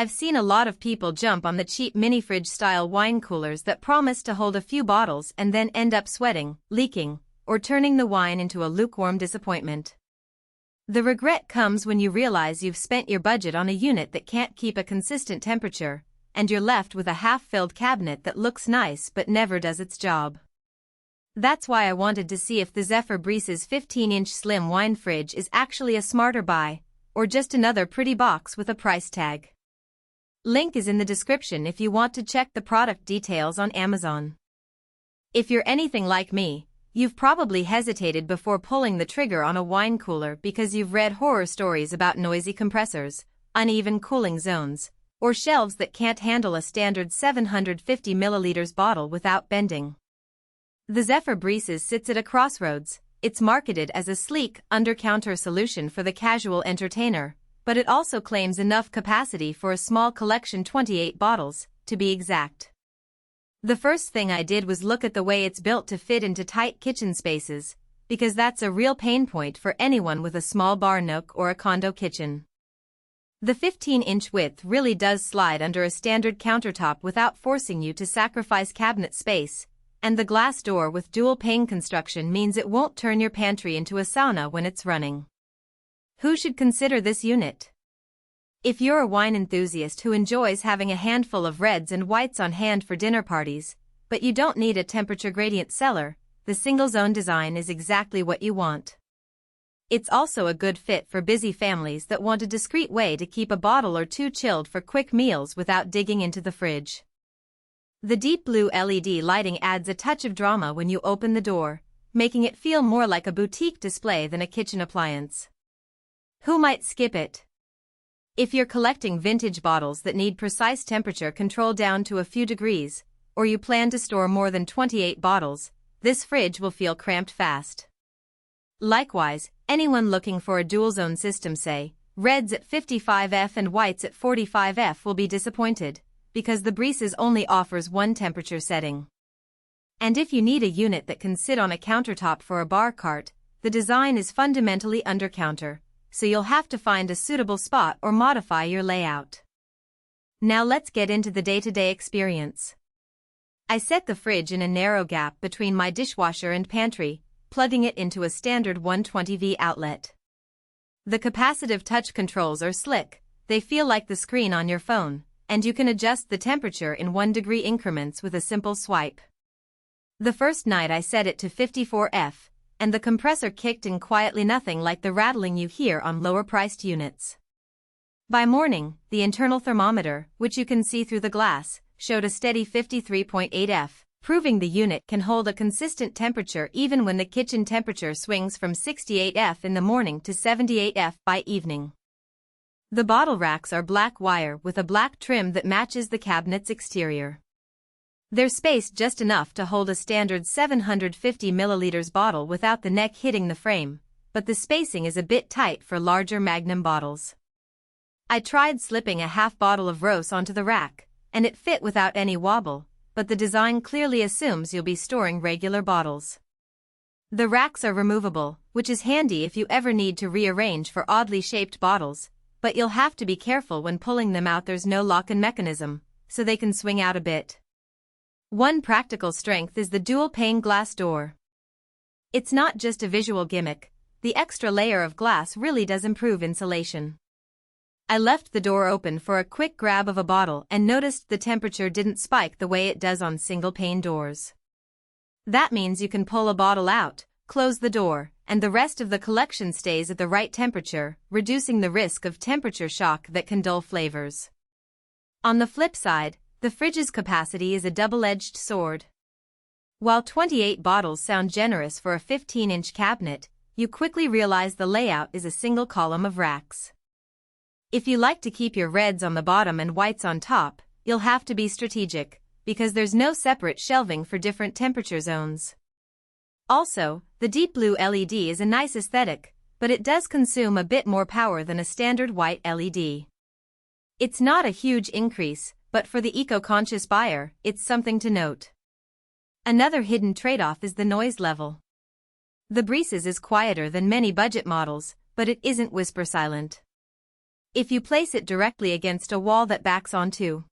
I've seen a lot of people jump on the cheap mini-fridge style wine coolers that promise to hold a few bottles and then end up sweating, leaking, or turning the wine into a lukewarm disappointment. The regret comes when you realize you've spent your budget on a unit that can't keep a consistent temperature, and you're left with a half-filled cabinet that looks nice but never does its job. That's why I wanted to see if the Zephyr Brisas 15-inch slim wine fridge is actually a smarter buy, or just another pretty box with a price tag. Link is in the description if you want to check the product details on Amazon. If you're anything like me, you've probably hesitated before pulling the trigger on a wine cooler because you've read horror stories about noisy compressors, uneven cooling zones, or shelves that can't handle a standard 750 milliliters bottle without bending. The Zephyr Brisas sits at a crossroads. It's marketed as a sleek, under-counter solution for the casual entertainer, but it also claims enough capacity for a small collection, 28 bottles, to be exact. The first thing I did was look at the way it's built to fit into tight kitchen spaces, because that's a real pain point for anyone with a small bar nook or a condo kitchen. The 15-inch width really does slide under a standard countertop without forcing you to sacrifice cabinet space, and the glass door with dual-pane construction means it won't turn your pantry into a sauna when it's running. Who should consider this unit? If you're a wine enthusiast who enjoys having a handful of reds and whites on hand for dinner parties, but you don't need a temperature gradient cellar, the single-zone design is exactly what you want. It's also a good fit for busy families that want a discreet way to keep a bottle or two chilled for quick meals without digging into the fridge. The deep blue LED lighting adds a touch of drama when you open the door, making it feel more like a boutique display than a kitchen appliance. Who might skip it? If you're collecting vintage bottles that need precise temperature control down to a few degrees, or you plan to store more than 28 bottles, this fridge will feel cramped fast. Likewise, anyone looking for a dual-zone system, say, reds at 55°F and whites at 45°F, will be disappointed, because the Brisas only offers one temperature setting. And if you need a unit that can sit on a countertop for a bar cart, the design is fundamentally under-counter, so you'll have to find a suitable spot or modify your layout. Now let's get into the day-to-day experience. I set the fridge in a narrow gap between my dishwasher and pantry, plugging it into a standard 120V outlet. The capacitive touch controls are slick. They feel like the screen on your phone, and you can adjust the temperature in 1-degree increments with a simple swipe. The first night I set it to 54°F, and the compressor kicked in quietly, nothing like the rattling you hear on lower-priced units. By morning, the internal thermometer, which you can see through the glass, showed a steady 53.8°F, proving the unit can hold a consistent temperature even when the kitchen temperature swings from 68°F in the morning to 78°F by evening. The bottle racks are black wire with a black trim that matches the cabinet's exterior. They're spaced just enough to hold a standard 750 milliliters bottle without the neck hitting the frame, but the spacing is a bit tight for larger Magnum bottles. I tried slipping a half bottle of Rose onto the rack, and it fit without any wobble, but the design clearly assumes you'll be storing regular bottles. The racks are removable, which is handy if you ever need to rearrange for oddly shaped bottles, but you'll have to be careful when pulling them out. There's no lock-in mechanism, so they can swing out a bit. One practical strength is the dual-pane glass door. It's not just a visual gimmick, the extra layer of glass really does improve insulation. I left the door open for a quick grab of a bottle and noticed the temperature didn't spike the way it does on single-pane doors. That means you can pull a bottle out, close the door, and the rest of the collection stays at the right temperature, reducing the risk of temperature shock that can dull flavors. On the flip side, the fridge's capacity is a double-edged sword. While 28 bottles sound generous for a 15-inch cabinet, you quickly realize the layout is a single column of racks. If you like to keep your reds on the bottom and whites on top, you'll have to be strategic, because there's no separate shelving for different temperature zones. Also, the deep blue LED is a nice aesthetic, but it does consume a bit more power than a standard white LED. It's not a huge increase, but for the eco-conscious buyer, it's something to note. Another hidden trade-off is the noise level. The Brisas is quieter than many budget models, but it isn't whisper silent. if you place it directly against a wall that backs onto